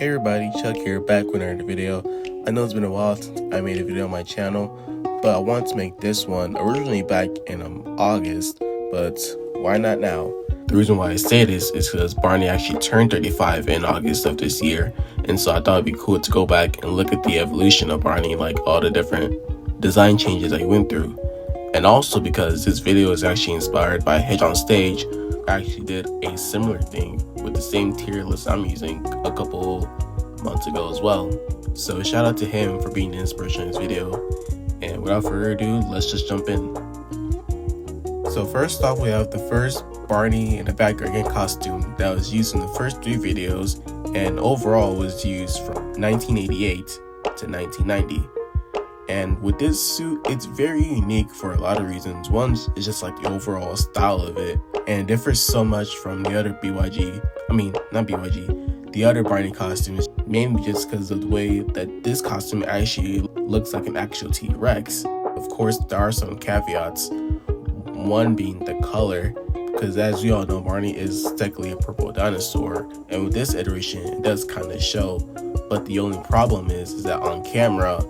Hey everybody, Chuck here, back with another video. I know it's been a while since I made a video on my channel, but I wanted to make this one originally back in August, but why not now? The reason why I say this is because Barney actually turned 35 in August of this year, and so I thought it'd be cool to go back and look at the evolution of Barney, like all the different design changes that he went through. And also because this video is actually inspired by Hedge on Stage. I actually did a similar thing with the same tier list I'm using a couple months ago as well. So shout out to him for being the inspiration in this video. And without further ado, let's just jump in. So first off, we have the first Barney in the Backdragon costume that was used in the first 3 videos and overall was used from 1988 to 1990. And with this suit, it's very unique for a lot of reasons. One is just like the overall style of it, and it differs so much from the other the other Barney costumes, mainly just because of the way that this costume actually looks like an actual T-Rex. Of course, there are some caveats, one being the color, because as we all know, Barney is technically a purple dinosaur, and with this iteration, it does kind of show, but the only problem is that on camera,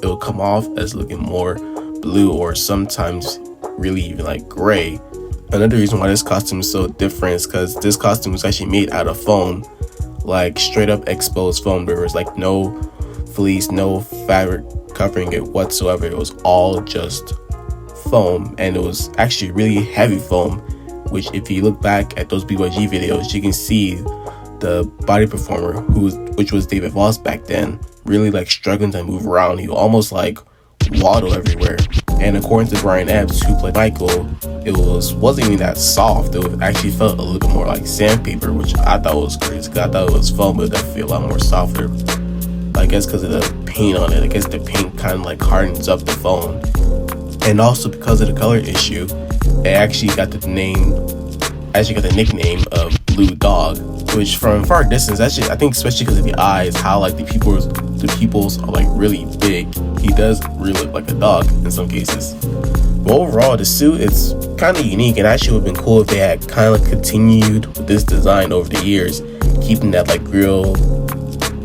it will come off as looking more blue or sometimes really even like gray. Another reason why this costume is so different is because this costume was actually made out of foam, like straight up exposed foam. There was like no fleece, no fabric covering it whatsoever. It was all just foam, and it was actually really heavy foam, which if you look back at those BYG videos, you can see the body performer, which was David Voss back then, really like struggling to move around. He would almost like waddle everywhere. And according to Brian Epps, who played Michael, it wasn't even that soft. It actually felt a little bit more like sandpaper, which I thought was crazy because I thought it was foam, but it definitely feel a lot more softer. I guess because of the paint on it. I guess the paint kind of like hardens up the foam. And also because of the color issue, it actually got the nickname of Blue Dog, which from far distance, actually, I think especially because of the eyes, how like the pupils are like really big. He does really look like a dog in some cases. But overall, the suit is kind of unique, and actually would have been cool if they had kind of continued with this design over the years, keeping that like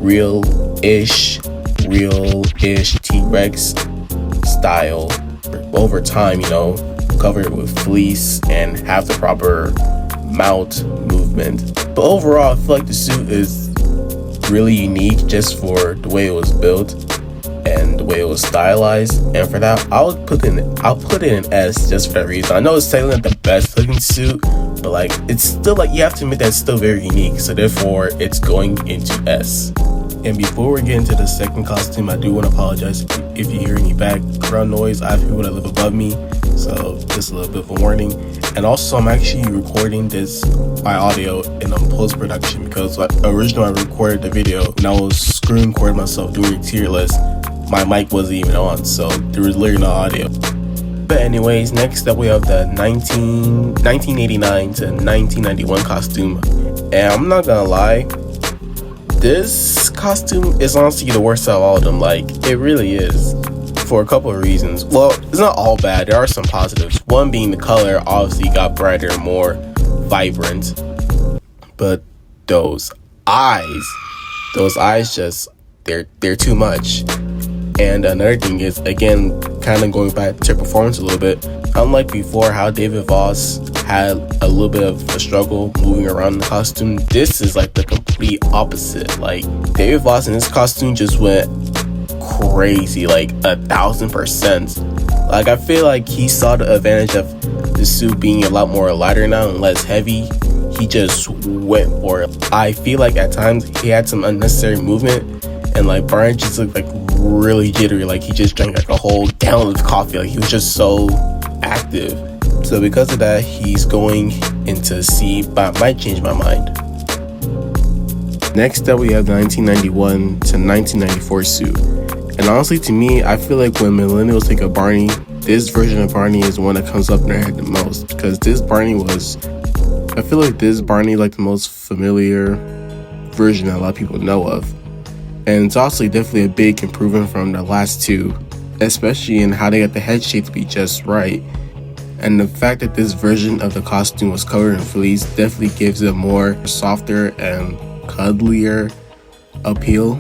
real-ish T-Rex style over time, you know, cover it with fleece and have the proper mount movement. But overall, I feel like the suit is really unique just for the way it was built and the way it was stylized, and for that I'll put it in S just for that reason. I know it's technically not the best looking suit, but like it's still like you have to admit that it's still very unique, so therefore it's going into S. And before we get into the second costume, I do want to apologize if you hear any background noise. I have people that live above me, so just a little bit of a warning. And also, I'm actually recording my audio in post-production, because originally I recorded the video and I was screen recording myself doing a tier list. My mic wasn't even on, so there was literally no audio. But anyways, next up we have the 1989 to 1991 costume. And I'm not gonna lie, this costume is honestly the worst out of all of them. Like, it really is, for a couple of reasons. Well, it's not all bad. There are some positives. One being the color obviously got brighter and more vibrant. But those eyes just, they're too much. And another thing is, again, kind of going back to performance a little bit, unlike before how David Voss had a little bit of a struggle moving around in the costume, this is like the complete opposite. Like, David Voss in this costume just went crazy, like 1000%. Like, I feel like he saw the advantage of the suit being a lot more lighter now and less heavy. He just went for it. I feel like at times he had some unnecessary movement, and like Barney just looked like really jittery, like he just drank like a whole gallon of coffee. Like, he was just so active. So because of that, he's going into C, but I might change my mind. Next up, we have the 1991 to 1994 suit. And honestly, to me, I feel like when millennials think of Barney, this version of Barney is the one that comes up in their head the most, because I feel like this Barney like the most familiar version that a lot of people know of. And it's also definitely a big improvement from the last two, especially in how they got the head shape to be just right. And the fact that this version of the costume was covered in fleece definitely gives it a more softer and cuddlier appeal.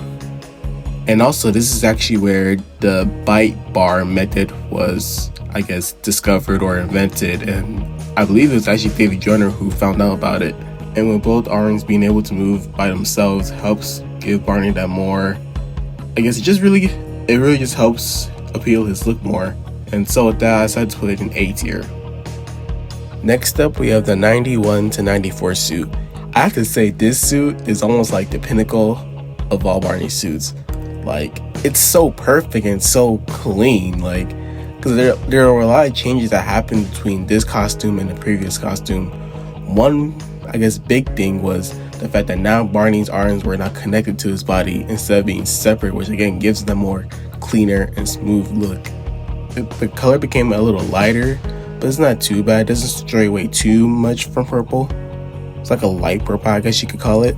And also, this is actually where the bite bar method was, I guess, discovered or invented. And I believe it was actually David Joyner who found out about it. And with both arms being able to move by themselves helps give Barney that more, I guess it really just helps appeal his look more. And so with that, I decided to put it in A tier. Next up, we have the 91 to 94 suit. I have to say, this suit is almost like the pinnacle of all Barney suits. Like, it's so perfect and so clean, like, because there are a lot of changes that happened between this costume and the previous costume. One, I guess, big thing was the fact that now Barney's arms were not connected to his body instead of being separate, which again gives them a more cleaner and smooth look. The color became a little lighter, but it's not too bad. It doesn't stray away too much from purple. It's like a light purple, I guess you could call it.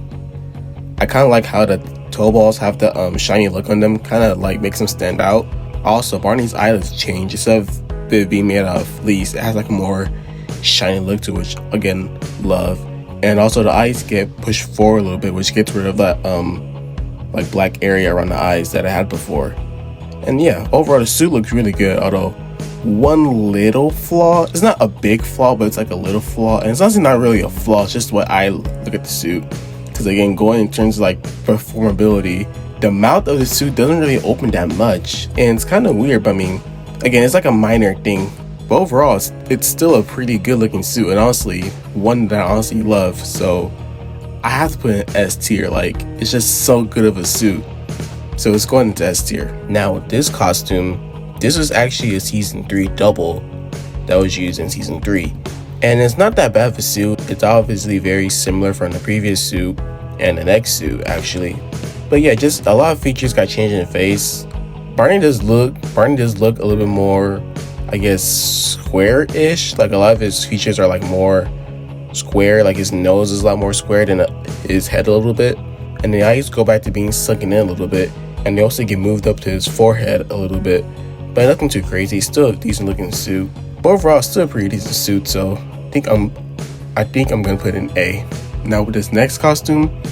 I kind of like how the toe balls have the shiny look on them, kind of like makes them stand out. Also, Barney's eyelids change. Instead of it being made out of fleece, it has like a more shiny look to it, which again, love. And also the eyes get pushed forward a little bit, which gets rid of that like black area around the eyes that I had before. And yeah, overall the suit looks really good, although one little flaw, it's not a big flaw, but it's like a little flaw, and it's honestly not really a flaw, it's just what I look at the suit. Because again, going in terms of like performability, the mouth of the suit doesn't really open that much, and it's kind of weird, but I mean, again, it's like a minor thing, but overall it's still a pretty good looking suit, and honestly one that I honestly love. So I have to put it in S tier. Like, it's just so good of a suit, so it's going into S tier. Now with this costume, this was actually a season 3 double that was used in season 3, and it's not that bad of a suit. It's obviously very similar from the previous suit and the next suit actually, but yeah, just a lot of features got changed in the face. Barney does look a little bit more, I guess, square-ish. Like, a lot of his features are like more square, like his nose is a lot more square than his head a little bit, and the eyes go back to being sunken in a little bit, and they also get moved up to his forehead a little bit, but nothing too crazy. Still a decent looking suit, but overall still a pretty decent suit. So I think I'm gonna put it in A. Now with this next costume,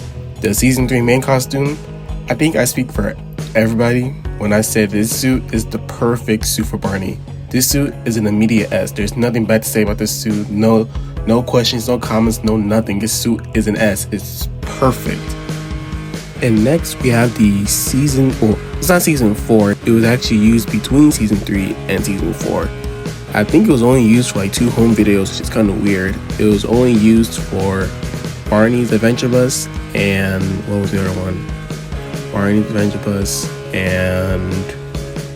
the season 3 main costume, I think I speak for everybody when I say this suit is the perfect suit for Barney. This suit is an immediate S. There's nothing bad to say about this suit. No questions, no comments, no nothing. This suit is an S. It's perfect. And next we have the season, well, it's not season 4. It was actually used between season 3 and season 4. I think it was only used for like 2 home videos, which is kind of weird. It was only used for Barney's Adventure Bus and what was the other one? Barney's Adventure Bus and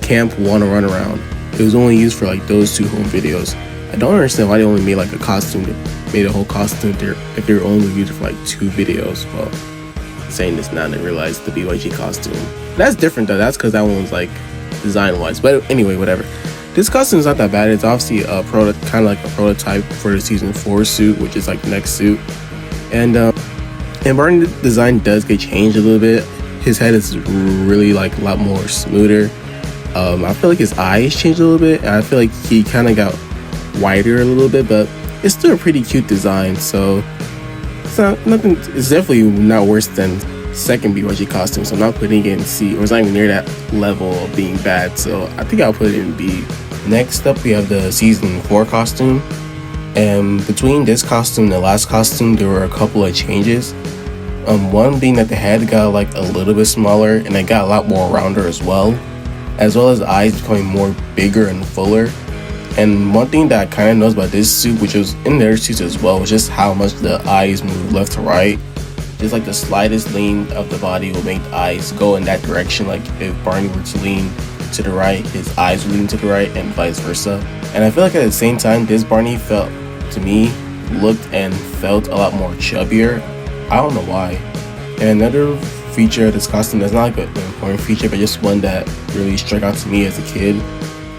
Camp Wanna Run Around. It was only used for like those 2 home videos. I don't understand why they only made like a costume, made a whole costume if they were only used for like 2 videos. Well, saying this now and I realized the BYG costume. That's different though. That's because that one was like design wise. But anyway, whatever. This costume is not that bad. It's obviously a kind of like a prototype for the season 4 suit, which is like the next suit. And Barney's design does get changed a little bit. His head is really like a lot more smoother. I feel like his eyes changed a little bit, and I feel like he kind of got wider a little bit, but it's still a pretty cute design. So it's not nothing. It's definitely not worse than second BYG costume. So I'm not putting it in C, or it's not even near that level of being bad. So I think I'll put it in B. Next up, we have the season 4 costume. And between this costume and the last costume, there were a couple of changes. One being that the head got like a little bit smaller, and it got a lot more rounder as well as the eyes becoming more bigger and fuller. And one thing that I kind of noticed about this suit, which was in their suits as well, was just how much the eyes move left to right. Just like the slightest lean of the body will make the eyes go in that direction. Like if Barney were to lean to the right, his eyes would lean to the right, and vice versa. And I feel like at the same time, this Barney looked and felt a lot more chubbier. I don't know why. And another feature of this costume that's not like an important feature, but just one that really struck out to me as a kid,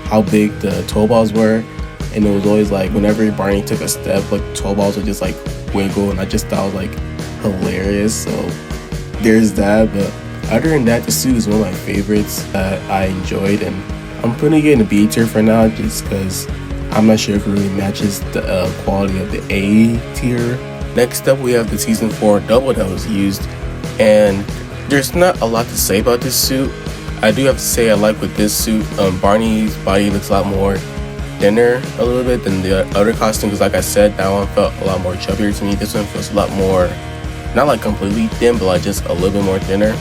how big the toe balls were. And it was always like whenever Barney took a step, like toe balls would just like wiggle, and I just thought it was like hilarious. So there's that. But other than that, the suit is one of my favorites that I enjoyed, and I'm putting it in a B tier for now, just because I'm not sure if it really matches the quality of the A tier. Next up, we have the season 4 double that was used, and There's not a lot to say about this suit. I do have to say I like with this suit, Barney's body looks a lot more thinner a little bit than the other costumes. Like I said, that one felt a lot more chubbier to me. This one feels a lot more, not like completely thin, but like just a little bit more thinner.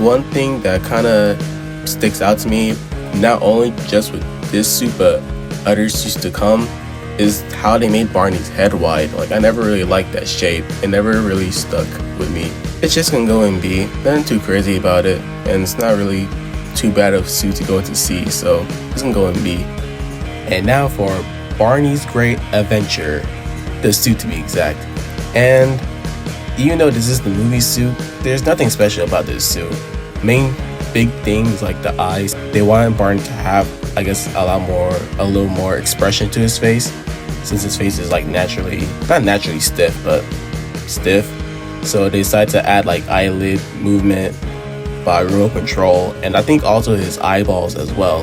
One thing that kind of sticks out to me, not only just with this suit but other suits to come, is how they made Barney's head wide. Like, I never really liked that shape. It never really stuck with me. It's just gonna go in B. Nothing too crazy about it, and it's not really too bad of a suit to go into C, so it's gonna go in B. And now for Barney's Great Adventure, the suit to be exact. And even though this is the movie suit, there's nothing special about this suit. Main big things like the eyes. They wanted Barney to have, I guess, a little more expression to his face, since his face is like not naturally stiff, but stiff. So they decided to add like eyelid movement by remote control, and I think also his eyeballs as well,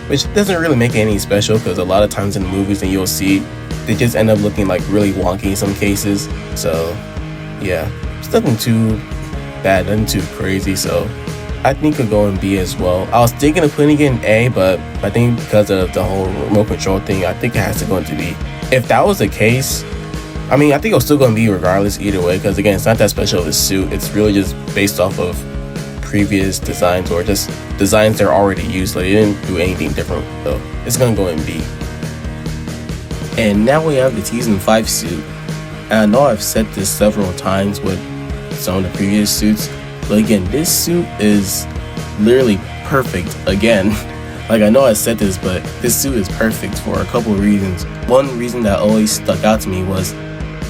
which doesn't really make it any special, because a lot of times in the movies and you'll see they just end up looking like really wonky in some cases. So yeah, it's nothing too bad, nothing too crazy, so I think it could go in B as well. I was thinking of putting it in A, but I think because of the whole remote control thing, I think it has to go into B. If that was the case, I mean, I think it'll still going to be regardless either way, because again, it's not that special of a suit. It's really just based off of previous designs, or just designs they're already used, so they didn't do anything different, so it's going to go in B. And now we have the season 5 suit. And I know I've said this several times with some of the previous suits, but again, this suit is literally perfect again. Like, I know I said this, but this suit is perfect for a couple of reasons. One reason that always stuck out to me was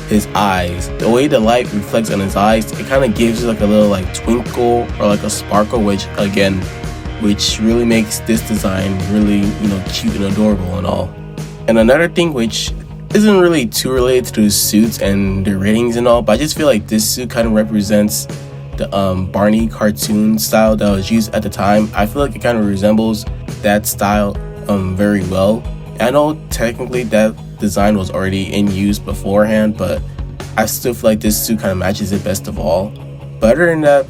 his eyes. The way the light reflects on his eyes, it kind of gives you like a little like twinkle or like a sparkle, which really makes this design really, cute and adorable and all. And another thing which isn't really too related to the suits and the ratings and all, but I just feel like this suit kind of represents the Barney cartoon style that was used at the time. I feel like it kind of resembles that style very well. I know technically that design was already in use beforehand, but I still feel like this suit kind of matches it best of all. But other than that,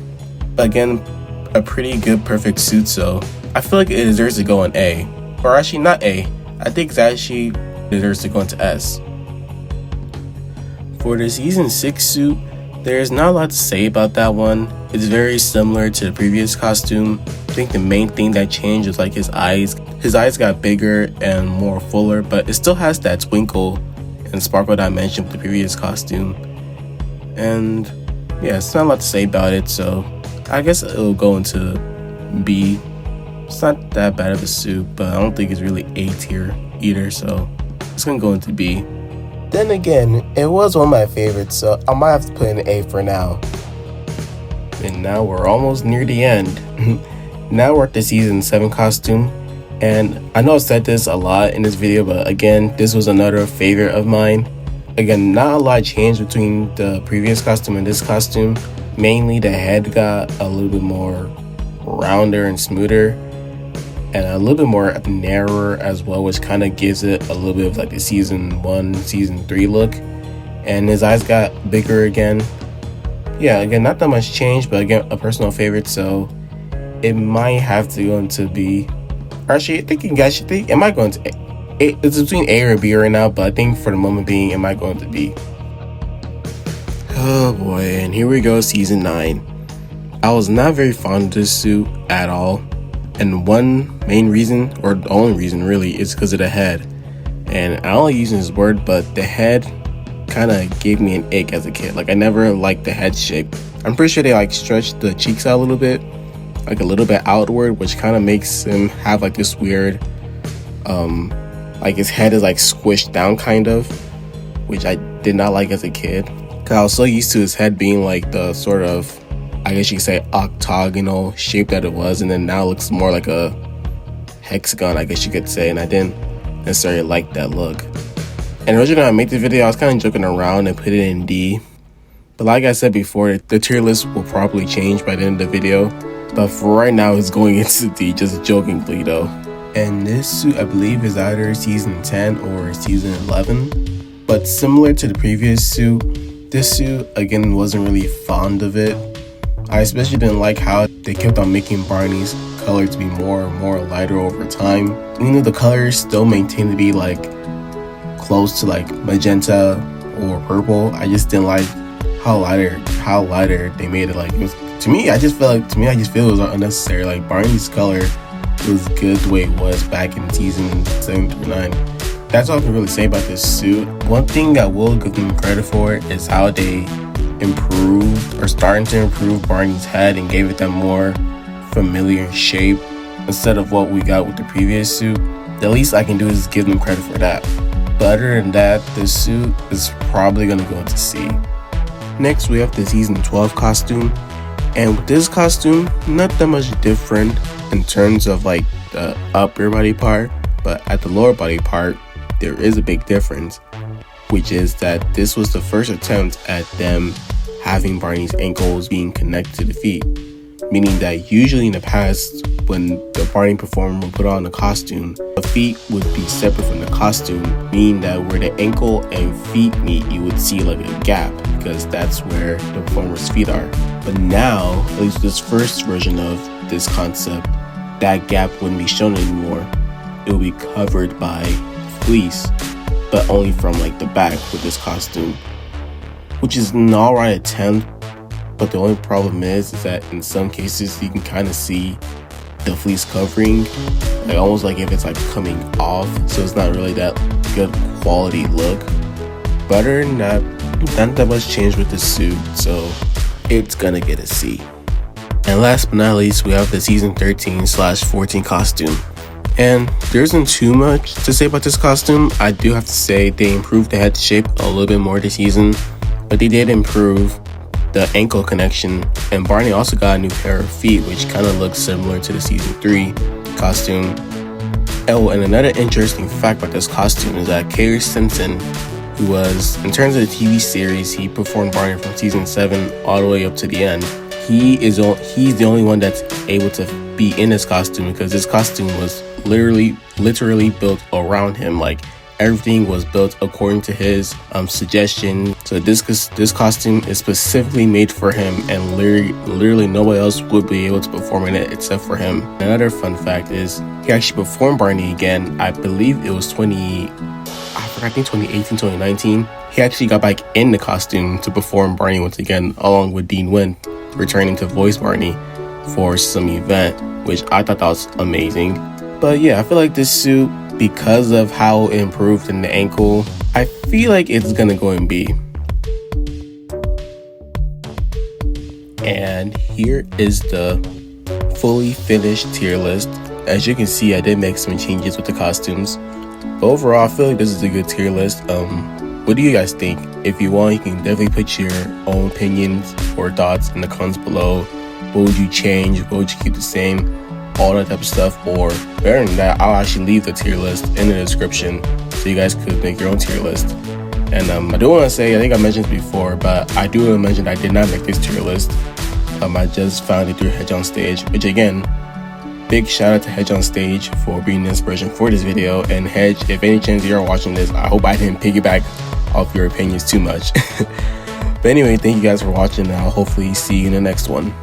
again, a pretty good perfect suit, so I feel like it deserves to go in A. Or actually not A, I think it actually deserves to go into S. For the season 6 suit, there's not a lot to say about that one. It's very similar to the previous costume. I think the main thing that changed was like his eyes. His eyes got bigger and more fuller, but it still has that twinkle and sparkle that I mentioned with the previous costume. And yeah, it's not a lot to say about it, so I guess it'll go into B. It's not that bad of a suit, but I don't think it's really A tier either, so it's gonna go into B. Then again, it was one of my favorites, so I might have to put in A for now. And now we're almost near the end. Now we're at the season 7 costume, and I know I said this a lot in this video, but again, this was another favorite of mine. Again, not a lot changed between the previous costume and this costume. Mainly the head got a little bit more rounder and smoother, and a little bit more narrower as well, which kind of gives it a little bit of like the season 1, season 3 look. And his eyes got bigger again. Yeah, again, not that much change, but again, a personal favorite, so it might have to go into B. Actually, I think it might go into A. It's between A or B right now, but I think for the moment being, it might go into B. Oh boy, and here we go, season 9. I was not very fond of this suit at all. And one main reason, or the only reason really, is because of the head. And I don't like using this word, but the head kind of gave me an ick as a kid. Like, I never liked the head shape. I'm pretty sure they like stretched the cheeks out a little bit, like a little bit outward, which kind of makes him have like this weird, like his head is like squished down kind of, which I did not like as a kid. Cause I was so used to his head being like the sort of, I guess you could say, octagonal shape that it was, and then now it looks more like a hexagon, I guess you could say, and I didn't necessarily like that look. And originally when I made the video, I was kind of joking around and put it in D, but like I said before, the tier list will probably change by the end of the video, but for right now it's going into D, just jokingly though. And this suit, I believe, is either season 10 or season 11, but similar to the previous suit, this suit again wasn't really fond of it. I especially didn't like how they kept on making Barney's color to be more and more lighter over time. Even though the colors still maintain to be like close to like magenta or purple, I just didn't like how lighter they made it. Like, it was, to me, I just feel it was unnecessary. Like, Barney's color was good the way it was back in season 7 through 9. That's all I can really say about this suit. One thing I will give them credit for is how they starting to improve Barney's head and gave it that more familiar shape instead of what we got with the previous suit. The least I can do is give them credit for that. But other than that, this suit is probably gonna go to C. Next, we have the season 12 costume, and with this costume, not that much different in terms of like the upper body part, but at the lower body part, there is a big difference, which is that this was the first attempt at them having Barney's ankles being connected to the feet, meaning that usually in the past, when the Barney performer would put on a costume, the feet would be separate from the costume, meaning that where the ankle and feet meet, you would see like a gap, because that's where the performer's feet are. But now, at least this first version of this concept, that gap wouldn't be shown anymore. It will be covered by fleece, but only from like the back with this costume, which is an alright attempt. But the only problem is that in some cases you can kind of see the fleece covering, like almost like if it's like coming off, so it's not really that good quality look. But other than that, not that much changed with the suit, so it's gonna get a C. And last but not least, we have the season 13/14 costume. And there isn't too much to say about this costume. I do have to say they improved the head shape a little bit more this season, but they did improve the ankle connection, and Barney also got a new pair of feet, which kind of looks similar to the season 3 costume. Oh, and another interesting fact about this costume is that Kerry Simpson, who was, in terms of the TV series, he performed Barney from season 7 all the way up to the end. He's the only one that's able to be in this costume, because this costume was literally built around him. Like, everything was built according to his suggestion. So this costume is specifically made for him, and literally nobody else would be able to perform in it except for him. Another fun fact is he actually performed Barney again. I believe it was 2018, 2019. He actually got back in the costume to perform Barney once again, along with Dean Wynn, returning to voice Barney for some event, which I thought that was amazing. But yeah, I feel like this suit, because of how it improved in the ankle, I feel like it's gonna go in B. And here is the fully finished tier list. As you can see, I did make some changes with the costumes. But overall, I feel like this is a good tier list. What do you guys think? If you want, you can definitely put your own opinions or thoughts in the comments below. What would you change? What would you keep the same? All that type of stuff. Or better than that, I'll actually leave the tier list in the description so you guys could make your own tier list. And I do want to say, I think I mentioned this before, but I do want to mention I did not make this tier list. I just found it through Hedge on Stage, which again, big shout out to Hedge on Stage for being the inspiration for this video. And Hedge, if any chance you're watching this, I hope I didn't piggyback off your opinions too much. But anyway, thank you guys for watching, and I'll hopefully see you in the next one.